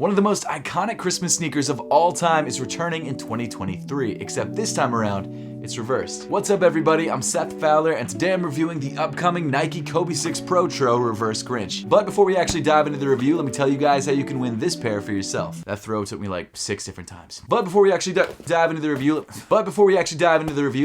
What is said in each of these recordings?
One of the most iconic Christmas sneakers of all time is returning in 2023, except this time around, it's reversed. What's up everybody, I'm Seth Fowler, and today I'm reviewing the upcoming Nike Kobe 6 Protro Reverse Grinch. But before we actually dive into the review, let me tell you guys how you can win this pair for yourself. That throw took me like 6 different times. But before we actually dive into the review,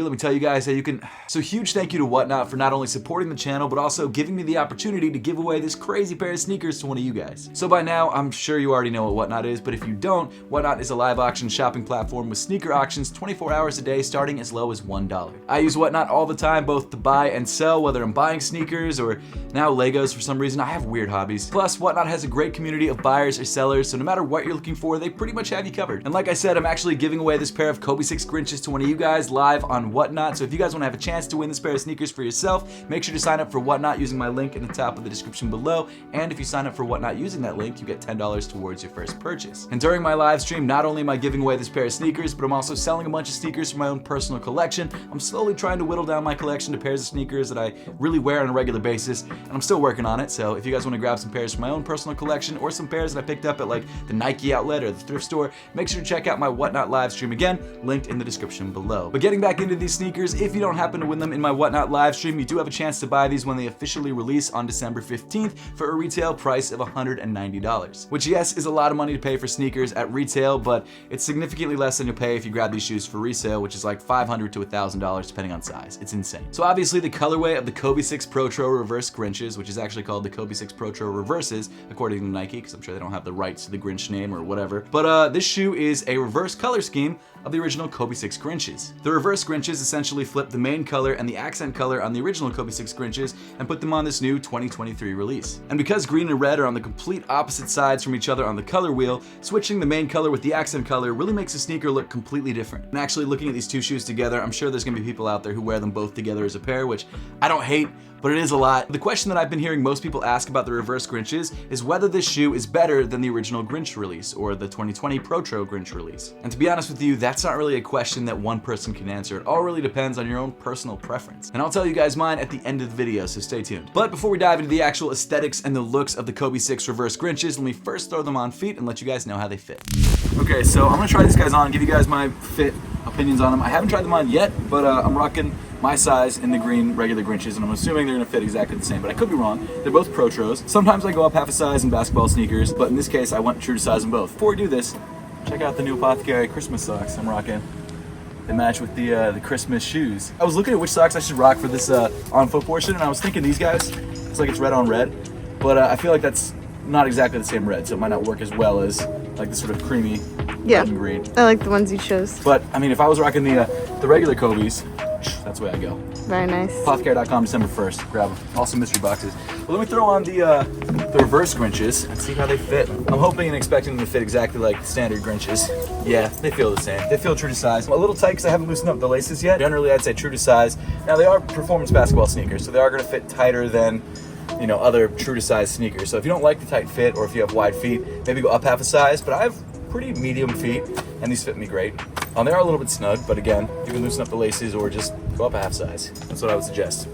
let me tell you guys how you can... So huge thank you to Whatnot for not only supporting the channel, but also giving me the opportunity to give away this crazy pair of sneakers to one of you guys. So by now, I'm sure you already know what Whatnot is, but if you don't, Whatnot is a live auction shopping platform with sneaker auctions 24 hours a day starting as low as $1. I use Whatnot all the time, both to buy and sell, whether I'm buying sneakers or now Legos for some reason. I have weird hobbies. Plus, Whatnot has a great community of buyers or sellers, so no matter what you're looking for, they pretty much have you covered. And like I said, I'm actually giving away this pair of Kobe 6 Grinches to one of you guys live on Whatnot, so if you guys want to have a chance to win this pair of sneakers for yourself, make sure to sign up for Whatnot using my link in the top of the description below, and if you sign up for Whatnot using that link, you get $10 towards your first purchase. And during my live stream, not only am I giving away this pair of sneakers, but I'm also selling a bunch of sneakers from my own personal collection. I'm slowly trying to whittle down my collection to pairs of sneakers that I really wear on a regular basis, and I'm still working on it, so if you guys want to grab some pairs from my own personal collection or some pairs that I picked up at like the Nike outlet or the thrift store, make sure to check out my Whatnot live stream again, linked in the description below. But getting back into these sneakers, if you don't happen to win them in my Whatnot live stream, you do have a chance to buy these when they officially release on December 15th for a retail price of $190, which yes, is a lot of money to pay for sneakers at retail, but it's significantly less than you'll pay if you grab these shoes for resale, which is like $500 to $1,000 depending on size. It's insane. So obviously the colorway of the Kobe 6 Protro Reverse Grinches, which is actually called the Kobe 6 Protro Reverses, according to Nike, because I'm sure they don't have the rights to the Grinch name or whatever. But this shoe is a reverse color scheme of the original Kobe 6 Grinches. The reverse Grinches essentially flip the main color and the accent color on the original Kobe 6 Grinches and put them on this new 2023 release. And because green and red are on the complete opposite sides from each other on the color wheel, switching the main color with the accent color really makes the sneaker look completely different. And actually looking at these two shoes together, I'm sure there's gonna be people out there who wear them both together as a pair, which I don't hate, but it is a lot. The question that I've been hearing most people ask about the reverse Grinches is whether this shoe is better than the original Grinch release or the 2020 Protro Grinch release. And to be honest with you, that's not really a question that one person can answer. It all really depends on your own personal preference. And I'll tell you guys mine at the end of the video, so stay tuned. But before we dive into the actual aesthetics and the looks of the Kobe 6 reverse Grinches, let me first throw them on feet and let you guys know how they fit. Okay, so I'm gonna try these guys on, give you guys my fit opinions on them. I haven't tried them on yet, but I'm rocking my size in the green regular Grinches, and I'm assuming they're gonna fit exactly the same, but I could be wrong. They're both Protros. Sometimes I go up half a size in basketball sneakers, but in this case, I went true to size in both. Before we do this, check out the new Apothecary Christmas socks I'm rocking. They match with the Christmas shoes. I was looking at which socks I should rock for this on-foot portion, and I was thinking these guys, it's like it's red on red, but I feel like that's not exactly the same red, so it might not work as well as like the sort of creamy red and green. I like the ones you chose. But I mean, if I was rocking the regular Kobe's, that's the way I go. Very nice. Apothecary.com December 1st. Grab them. Also mystery boxes. Well, let me throw on the reverse Grinches and see how they fit. I'm hoping and expecting them to fit exactly like the standard Grinches. Yeah, they feel the same. They feel true to size. A little tight because I haven't loosened up the laces yet. Generally, I'd say true to size. Now, they are performance basketball sneakers, so they are going to fit tighter than, you know, other true to size sneakers. So if you don't like the tight fit, or if you have wide feet, maybe go up half a size. But I have pretty medium feet, and these fit me great. They are a little bit snug, but again, you can loosen up the laces or just go up a half size. That's what I would suggest.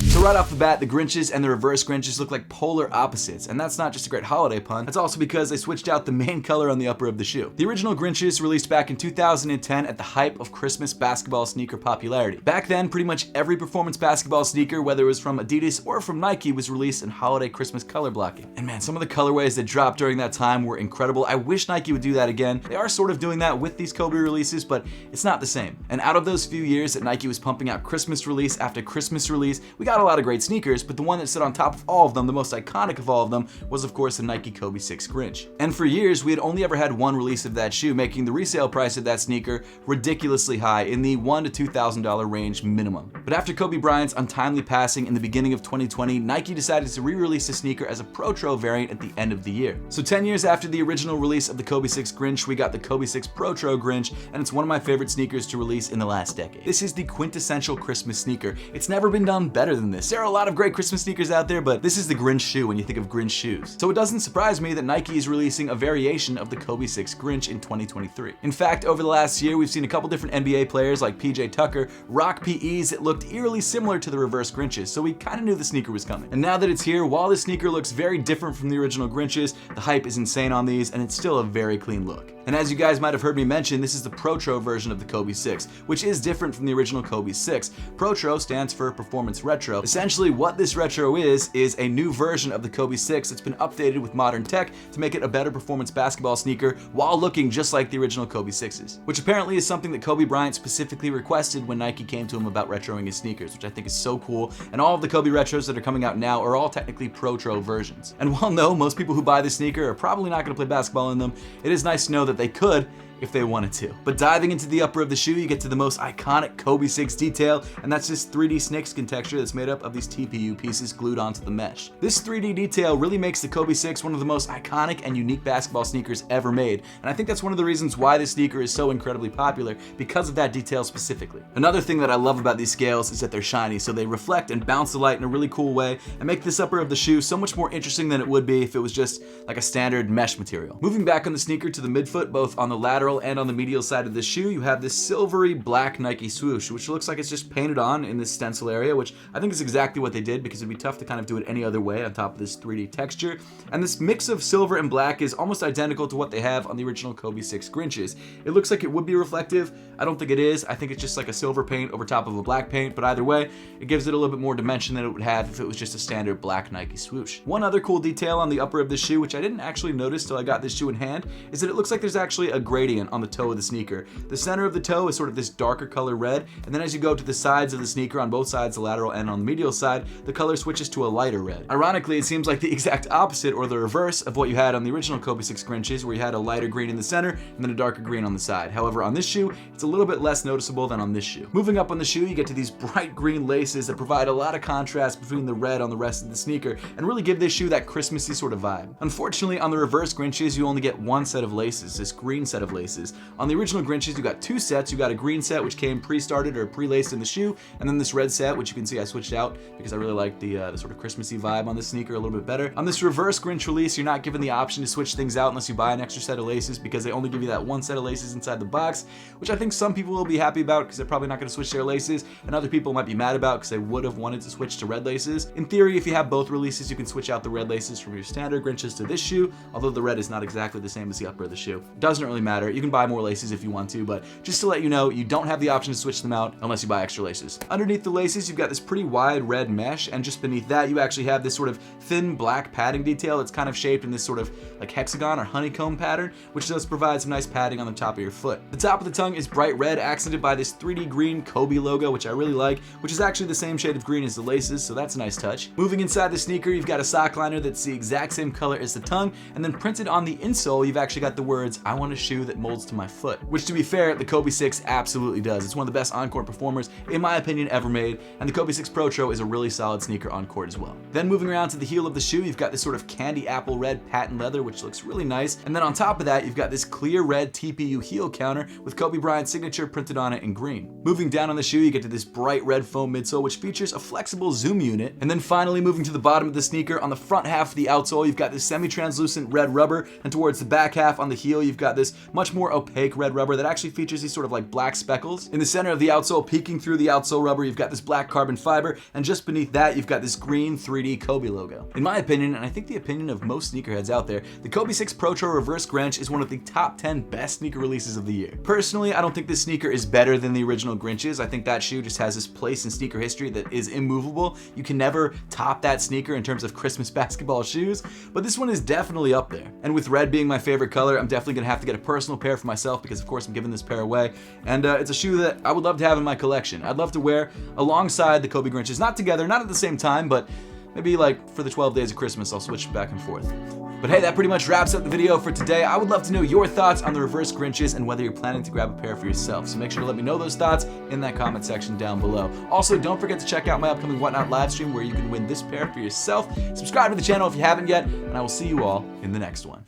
So right off the bat, the Grinches and the reverse Grinches look like polar opposites, and that's not just a great holiday pun, that's also because they switched out the main color on the upper of the shoe. The original Grinches released back in 2010 at the height of Christmas basketball sneaker popularity. Back then, pretty much every performance basketball sneaker, whether it was from Adidas or from Nike, was released in holiday Christmas color blocking. And man, some of the colorways that dropped during that time were incredible. I wish Nike would do that again. They are sort of doing that with these Kobe releases, but it's not the same. And out of those few years that Nike was pumping out Christmas release after Christmas release, we got a lot of great sneakers, but the one that stood on top of all of them, the most iconic of all of them, was of course the Nike Kobe 6 Grinch. And for years, we had only ever had one release of that shoe, making the resale price of that sneaker ridiculously high, in the $1,000 to $2,000 range minimum. But after Kobe Bryant's untimely passing in the beginning of 2020, Nike decided to re-release the sneaker as a Protro variant at the end of the year. So 10 years after the original release of the Kobe 6 Grinch, we got the Kobe 6 Protro Grinch, and it's one of my favorite sneakers to release in the last decade. This is the quintessential Christmas sneaker. It's never been done better than this. regardless. There are a lot of great Christmas sneakers out there, but this is the Grinch shoe when you think of Grinch shoes. So it doesn't surprise me that Nike is releasing a variation of the Kobe 6 Grinch in 2023. In fact, over the last year, we've seen a couple different NBA players like PJ Tucker rock PEs that looked eerily similar to the reverse Grinches, so we kind of knew the sneaker was coming. And now that it's here, while the sneaker looks very different from the original Grinches, the hype is insane on these, and it's still a very clean look. And as you guys might have heard me mention, this is the Protro version of the Kobe 6, which is different from the original Kobe 6. Protro stands for Performance Retro. Essentially, what this retro is a new version of the Kobe 6 that's been updated with modern tech to make it a better performance basketball sneaker while looking just like the original Kobe 6s, which apparently is something that Kobe Bryant specifically requested when Nike came to him about retroing his sneakers, which I think is so cool. And all of the Kobe retros that are coming out now are all technically Protro versions. And while no, most people who buy this sneaker are probably not going to play basketball in them, it is nice to know that they could if they wanted to. But diving into the upper of the shoe, you get to the most iconic Kobe 6 detail, and that's this 3D snakeskin texture that's made up of these TPU pieces glued onto the mesh. This 3D detail really makes the Kobe 6 one of the most iconic and unique basketball sneakers ever made, and I think that's one of the reasons why this sneaker is so incredibly popular, because of that detail specifically. Another thing that I love about these scales is that they're shiny, so they reflect and bounce the light in a really cool way, and make this upper of the shoe so much more interesting than it would be if it was just like a standard mesh material. Moving back on the sneaker to the midfoot, both on the lateral and on the medial side of the shoe, you have this silvery black Nike swoosh, which looks like it's just painted on in this stencil area, which I think is exactly what they did, because it'd be tough to kind of do it any other way on top of this 3D texture. And this mix of silver and black is almost identical to what they have on the original Kobe 6 Grinches. It looks like it would be reflective. I don't think it is. I think it's just like a silver paint over top of a black paint, but either way, it gives it a little bit more dimension than it would have if it was just a standard black Nike swoosh. One other cool detail on the upper of the shoe, which I didn't actually notice till I got this shoe in hand, is that it looks like there's actually a gradient on the toe of the sneaker. The center of the toe is sort of this darker color red, and then as you go to the sides of the sneaker on both sides, the lateral and on the medial side, the color switches to a lighter red. Ironically, it seems like the exact opposite, or the reverse, of what you had on the original Kobe 6 Grinches, where you had a lighter green in the center and then a darker green on the side. However, on this shoe, it's a little bit less noticeable than on this shoe. Moving up on the shoe, you get to these bright green laces that provide a lot of contrast between the red on the rest of the sneaker and really give this shoe that Christmassy sort of vibe. Unfortunately, on the reverse Grinches, you only get one set of laces, this green set of laces. On the original Grinches, you got two sets. You got a green set, which came pre-started or pre-laced in the shoe, and then this red set, which you can see I switched out because I really like the sort of Christmassy vibe on this sneaker a little bit better. On this reverse Grinch release, you're not given the option to switch things out unless you buy an extra set of laces, because they only give you that one set of laces inside the box, which I think some people will be happy about because they're probably not going to switch their laces, and other people might be mad about because they would have wanted to switch to red laces. In theory, if you have both releases, you can switch out the red laces from your standard Grinches to this shoe, although the red is not exactly the same as the upper of the shoe. Doesn't really matter. You can buy more laces if you want to, but just to let you know, you don't have the option to switch them out unless you buy extra laces. Underneath the laces, you've got this pretty wide red mesh, and just beneath that, you actually have this sort of thin black padding detail that's kind of shaped in this sort of like hexagon or honeycomb pattern, which does provide some nice padding on the top of your foot. The top of the tongue is bright red, accented by this 3D green Kobe logo, which I really like, which is actually the same shade of green as the laces, so that's a nice touch. Moving inside the sneaker, you've got a sock liner that's the exact same color as the tongue, and then printed on the insole, you've actually got the words, "I want a shoe that molds to my foot," which, to be fair, the Kobe 6 absolutely does. It's one of the best on-court performers, in my opinion, ever made, and the Kobe 6 Protro is a really solid sneaker on-court as well. Then moving around to the heel of the shoe, you've got this sort of candy apple red patent leather, which looks really nice, and then on top of that, you've got this clear red TPU heel counter with Kobe Bryant's signature printed on it in green. Moving down on the shoe, you get to this bright red foam midsole, which features a flexible zoom unit, and then finally moving to the bottom of the sneaker, on the front half of the outsole, you've got this semi-translucent red rubber, and towards the back half on the heel, you've got this much more opaque red rubber that actually features these sort of like black speckles. In the center of the outsole, peeking through the outsole rubber, you've got this black carbon fiber, and just beneath that, you've got this green 3D Kobe logo. In my opinion, and I think the opinion of most sneakerheads out there, the Kobe 6 Protro Reverse Grinch is one of the top 10 best sneaker releases of the year. Personally, I don't think this sneaker is better than the original Grinches. I think that shoe just has this place in sneaker history that is immovable. You can never top that sneaker in terms of Christmas basketball shoes, but this one is definitely up there. And with red being my favorite color, I'm definitely gonna have to get a personal pair for myself because of course I'm giving this pair away. And it's a shoe that I would love to have in my collection. I'd love to wear alongside the Kobe Grinches, not together, not at the same time, but maybe like for the 12 days of Christmas, I'll switch back and forth. But hey, that pretty much wraps up the video for today. I would love to know your thoughts on the reverse Grinches and whether you're planning to grab a pair for yourself. So make sure to let me know those thoughts in that comment section down below. Also, don't forget to check out my upcoming Whatnot live stream where you can win this pair for yourself. Subscribe to the channel if you haven't yet, and I will see you all in the next one.